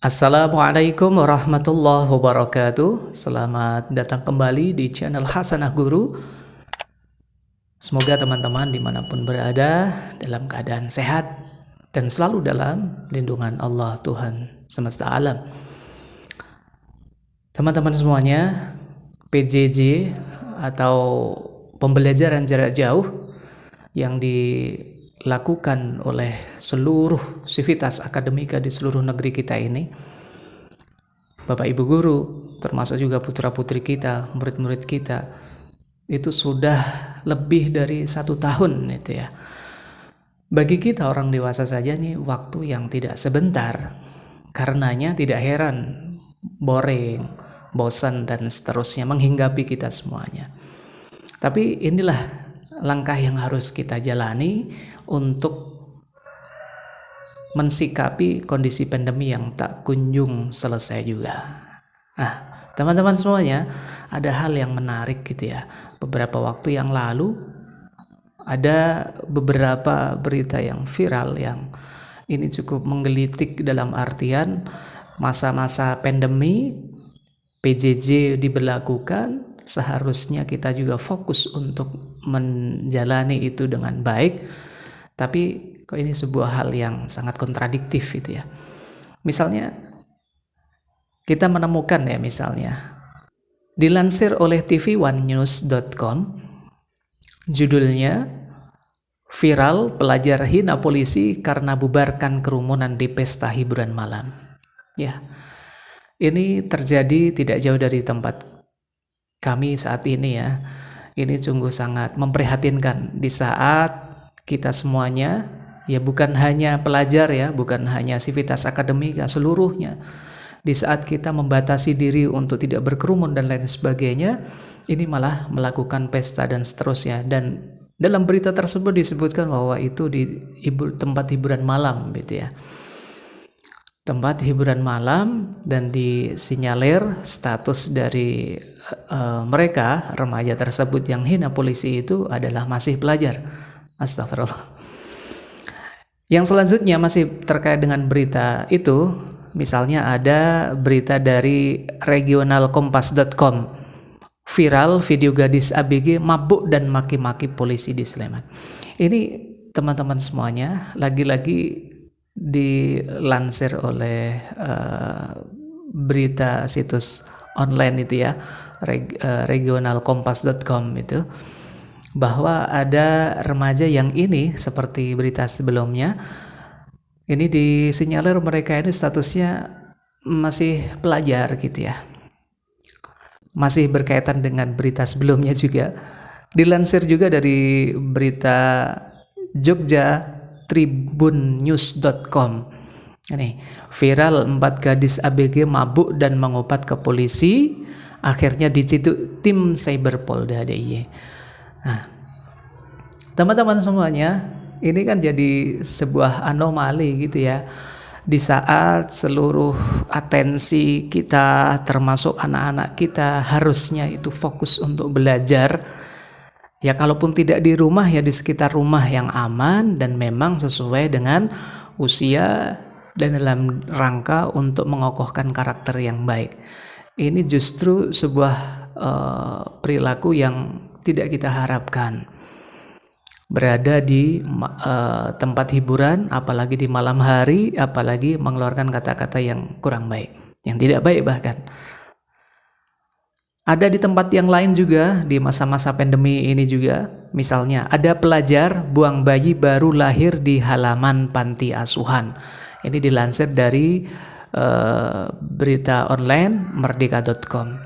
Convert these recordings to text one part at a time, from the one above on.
Assalamualaikum warahmatullahi wabarakatuh. Selamat datang kembali di channel Hasanah Guru. Semoga teman-teman dimanapun berada dalam keadaan sehat dan selalu dalam lindungan Allah Tuhan semesta alam. Teman-teman semuanya, PJJ atau pembelajaran jarak jauh yang dilakukan oleh seluruh sivitas akademika di seluruh negeri kita ini, Bapak Ibu Guru, termasuk juga putra-putri kita, murid-murid kita, itu sudah lebih dari 1 tahun itu ya. Bagi kita orang dewasa saja nih waktu yang tidak sebentar. Karenanya tidak heran, boring, bosan dan seterusnya menghinggapi kita semuanya. Tapi inilah langkah yang harus kita jalani untuk mensikapi kondisi pandemi yang tak kunjung selesai juga. Nah, teman-teman semuanya, ada hal yang menarik gitu ya. Beberapa waktu yang lalu ada beberapa berita yang viral yang ini cukup menggelitik dalam artian masa-masa pandemi PJJ diberlakukan, seharusnya kita juga fokus untuk menjalani itu dengan baik. Tapi kok ini sebuah hal yang sangat kontradiktif gitu ya. Misalnya kita menemukan ya, misalnya dilansir oleh tv1news.com, judulnya viral pelajar hina polisi karena bubarkan kerumunan di pesta hiburan malam. Ya, ini terjadi tidak jauh dari tempat kami saat ini ya. Ini sungguh sangat memprihatinkan di saat kita semuanya, ya bukan hanya pelajar ya, bukan hanya sivitas akademika, seluruhnya, di saat kita membatasi diri untuk tidak berkerumun dan lain sebagainya, ini malah melakukan pesta dan seterusnya. Dan dalam berita tersebut disebutkan bahwa itu di tempat hiburan malam gitu ya, tempat hiburan malam, dan disinyalir status dari mereka remaja tersebut yang hina polisi itu adalah masih pelajar. Astagfirullah. Yang selanjutnya masih terkait dengan berita itu, misalnya ada berita dari regionalkompas.com, viral video gadis ABG mabuk dan maki-maki polisi di Sleman. Ini teman-teman semuanya lagi-lagi dilansir oleh berita situs online itu ya, regionalkompas.com itu, bahwa ada remaja yang ini seperti berita sebelumnya, ini disinyalir mereka ini statusnya masih pelajar gitu ya. Masih berkaitan dengan berita sebelumnya juga. Dilansir juga dari berita Jogja tribunnews.com. Ini viral 4 gadis ABG mabuk dan mengopat ke polisi, akhirnya diciduk tim Cyber Polda DIY. Nah, teman-teman semuanya, ini kan jadi sebuah anomali gitu ya. Di saat seluruh atensi kita, termasuk anak-anak kita, harusnya itu fokus untuk belajar. Ya kalaupun tidak di rumah, ya di sekitar rumah yang aman dan memang sesuai dengan usia dan dalam rangka untuk mengokohkan karakter yang baik. Ini justru sebuah perilaku yang tidak kita harapkan. Berada di tempat hiburan, apalagi di malam hari, apalagi mengeluarkan kata-kata yang kurang baik, yang tidak baik bahkan. Ada di tempat yang lain juga, di masa-masa pandemi ini juga, misalnya ada pelajar buang bayi baru lahir di halaman panti asuhan. Ini dilansir dari berita online merdeka.com.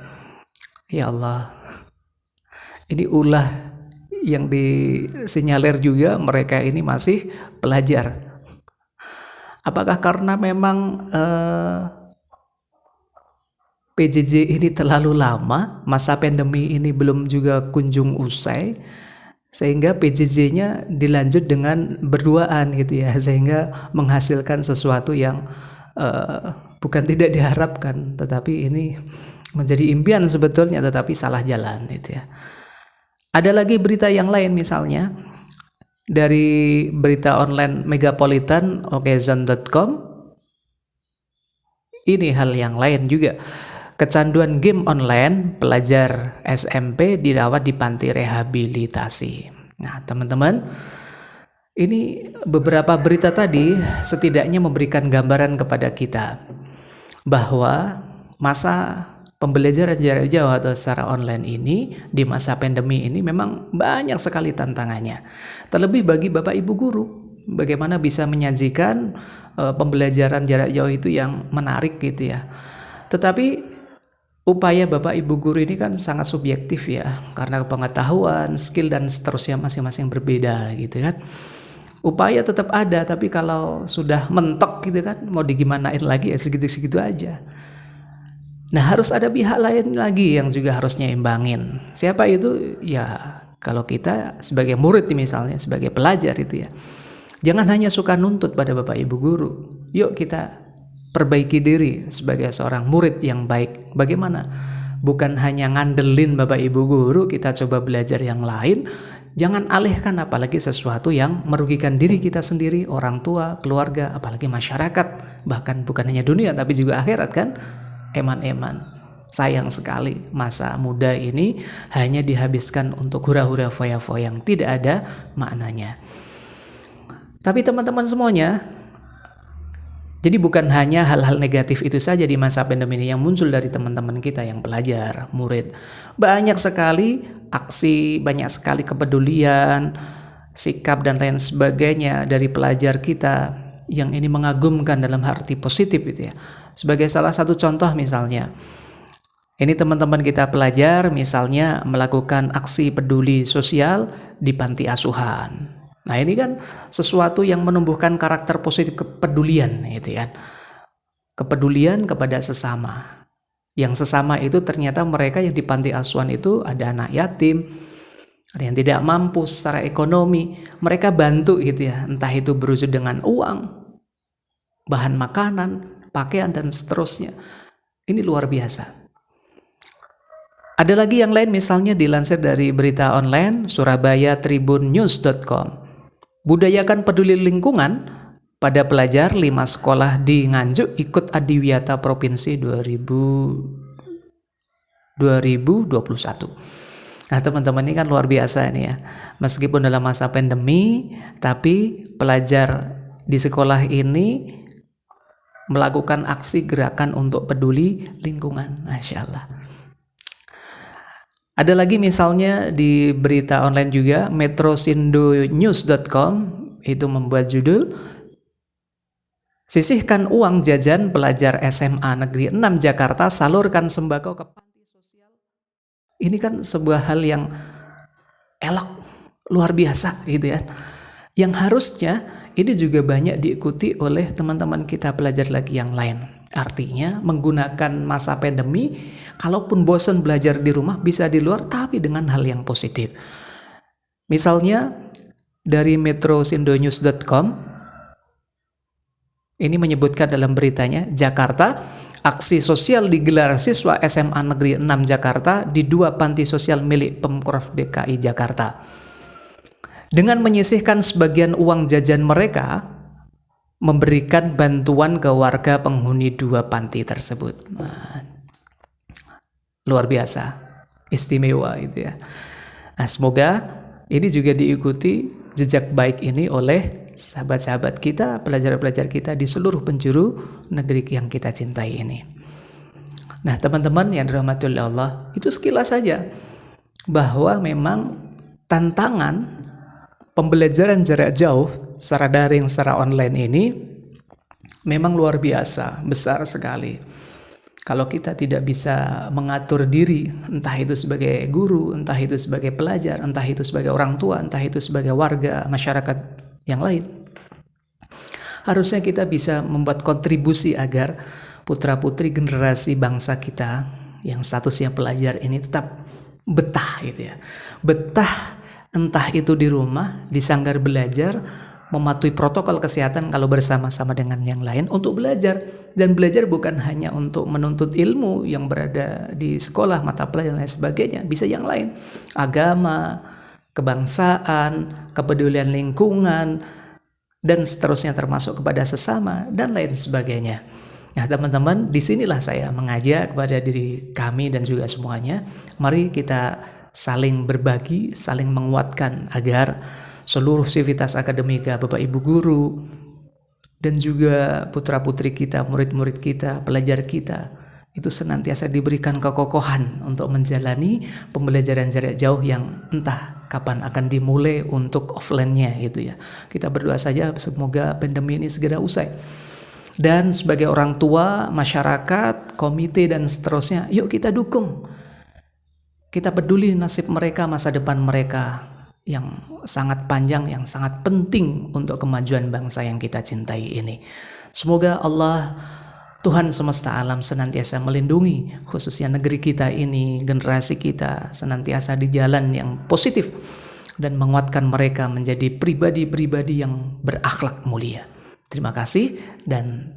Ya Allah, ini ulah yang disinyalir juga mereka ini masih pelajar. Apakah karena memang PJJ ini terlalu lama, masa pandemi ini belum juga kunjung usai, sehingga PJJ-nya dilanjut dengan berduaan gitu ya, sehingga menghasilkan sesuatu yang bukan tidak diharapkan, tetapi ini menjadi impian sebetulnya, tetapi salah jalan gitu ya. Ada lagi berita yang lain, misalnya dari berita online Megapolitan, okezone.com, Ini hal yang lain juga. Kecanduan game online, pelajar SMP dirawat di panti rehabilitasi. Nah, teman-teman, ini beberapa berita tadi setidaknya memberikan gambaran kepada kita bahwa masa pembelajaran jarak jauh atau secara online ini di masa pandemi ini memang banyak sekali tantangannya. Terlebih bagi Bapak Ibu guru, bagaimana bisa menyajikan pembelajaran jarak jauh itu yang menarik gitu ya. Tetapi upaya Bapak Ibu guru ini kan sangat subjektif ya, karena pengetahuan, skill dan seterusnya masing-masing berbeda gitu kan. Upaya tetap ada, tapi kalau sudah mentok gitu kan, mau digimanain lagi ya segitu-segitu aja. Nah, harus ada pihak lain lagi yang juga harus nyimbangin. Siapa itu? Ya, kalau kita sebagai murid misalnya, sebagai pelajar itu ya. Jangan hanya suka nuntut pada Bapak Ibu guru. Yuk kita perbaiki diri sebagai seorang murid yang baik. Bagaimana? Bukan hanya ngandelin Bapak Ibu guru, kita coba belajar yang lain. Jangan alihkan apalagi sesuatu yang merugikan diri kita sendiri, orang tua, keluarga, apalagi masyarakat. Bahkan bukan hanya dunia tapi juga akhirat kan. Eman-eman. Sayang sekali masa muda ini hanya dihabiskan untuk hura-hura foya-foya yang tidak ada maknanya. Tapi teman-teman semuanya, jadi bukan hanya hal-hal negatif itu saja di masa pandemi ini yang muncul dari teman-teman kita yang pelajar, murid. Banyak sekali aksi, banyak sekali kepedulian, sikap dan lain sebagainya dari pelajar kita yang ini mengagumkan dalam arti positif itu ya. Sebagai salah satu contoh misalnya, ini teman-teman kita pelajar misalnya melakukan aksi peduli sosial di panti asuhan. Nah, ini kan sesuatu yang menumbuhkan karakter positif kepedulian gitu kan. Kepedulian kepada sesama. Yang sesama itu ternyata mereka yang di panti asuhan itu ada anak yatim, ada yang tidak mampu secara ekonomi, mereka bantu gitu ya. Entah itu berwujud dengan uang, bahan makanan, pakaian dan seterusnya. Ini luar biasa. Ada lagi yang lain misalnya dilansir dari berita online surabayatribunnews.com. Budayakan peduli lingkungan pada pelajar 5 sekolah di Nganjuk ikut Adiwiyata Provinsi 2021. Nah, teman-teman, ini kan luar biasa ini ya. Meskipun dalam masa pandemi, tapi pelajar di sekolah ini melakukan aksi gerakan untuk peduli lingkungan. Masya Allah. Ada lagi misalnya di berita online juga, metrosindonews.com itu membuat judul sisihkan uang jajan pelajar SMA Negeri 6 Jakarta, salurkan sembako ke panti sosial. Ini kan sebuah hal yang elok, luar biasa gitu ya. Yang harusnya ini juga banyak diikuti oleh teman-teman kita pelajar lagi yang lain. Artinya menggunakan masa pandemi, kalaupun bosan belajar di rumah bisa di luar tapi dengan hal yang positif. Misalnya dari metrosindonews.com ini menyebutkan dalam beritanya, Jakarta, aksi sosial digelar siswa SMA Negeri 6 Jakarta di 2 panti sosial milik Pemprov DKI Jakarta. Dengan menyisihkan sebagian uang jajan mereka, memberikan bantuan ke warga penghuni 2 panti tersebut. Nah, luar biasa, istimewa itu ya. Nah, semoga ini juga diikuti jejak baik ini oleh sahabat-sahabat kita, pelajar-pelajar kita di seluruh penjuru negeri yang kita cintai ini. Nah, teman-teman yang dirahmati oleh Allah, itu sekilas saja bahwa memang tantangan pembelajaran jarak jauh secara daring, secara online ini memang luar biasa, besar sekali. Kalau kita tidak bisa mengatur diri, entah itu sebagai guru, entah itu sebagai pelajar, entah itu sebagai orang tua, entah itu sebagai warga masyarakat yang lain, harusnya kita bisa membuat kontribusi agar putra-putri generasi bangsa kita yang statusnya pelajar ini tetap betah gitu ya. Betah entah itu di rumah, di sanggar belajar, mematuhi protokol kesehatan kalau bersama-sama dengan yang lain untuk belajar. Dan belajar bukan hanya untuk menuntut ilmu yang berada di sekolah, mata pelajaran dan lain sebagainya. Bisa yang lain, agama, kebangsaan, kepedulian lingkungan, dan seterusnya termasuk kepada sesama dan lain sebagainya. Nah teman-teman, disinilah saya mengajak kepada diri kami dan juga semuanya, mari kita saling berbagi, saling menguatkan agar seluruh sivitas akademika, Bapak Ibu guru, dan juga putra-putri kita, murid-murid kita, pelajar kita, itu senantiasa diberikan kekokohan untuk menjalani pembelajaran jarak jauh yang entah kapan akan dimulai untuk offline-nya gitu ya. Kita berdoa saja semoga pandemi ini segera usai. Dan sebagai orang tua, masyarakat, komite, dan seterusnya, yuk kita dukung. Kita peduli nasib mereka, masa depan mereka yang sangat panjang, yang sangat penting untuk kemajuan bangsa yang kita cintai ini. Semoga Allah, Tuhan semesta alam senantiasa melindungi, khususnya negeri kita ini, generasi kita, senantiasa di jalan yang positif, dan menguatkan mereka menjadi pribadi-pribadi yang berakhlak mulia. Terima kasih, dan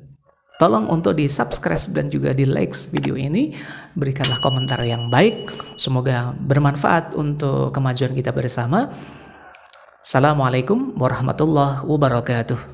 tolong untuk di subscribe dan juga di like video ini, berikanlah komentar yang baik, semoga bermanfaat untuk kemajuan kita bersama. Assalamualaikum warahmatullahi wabarakatuh.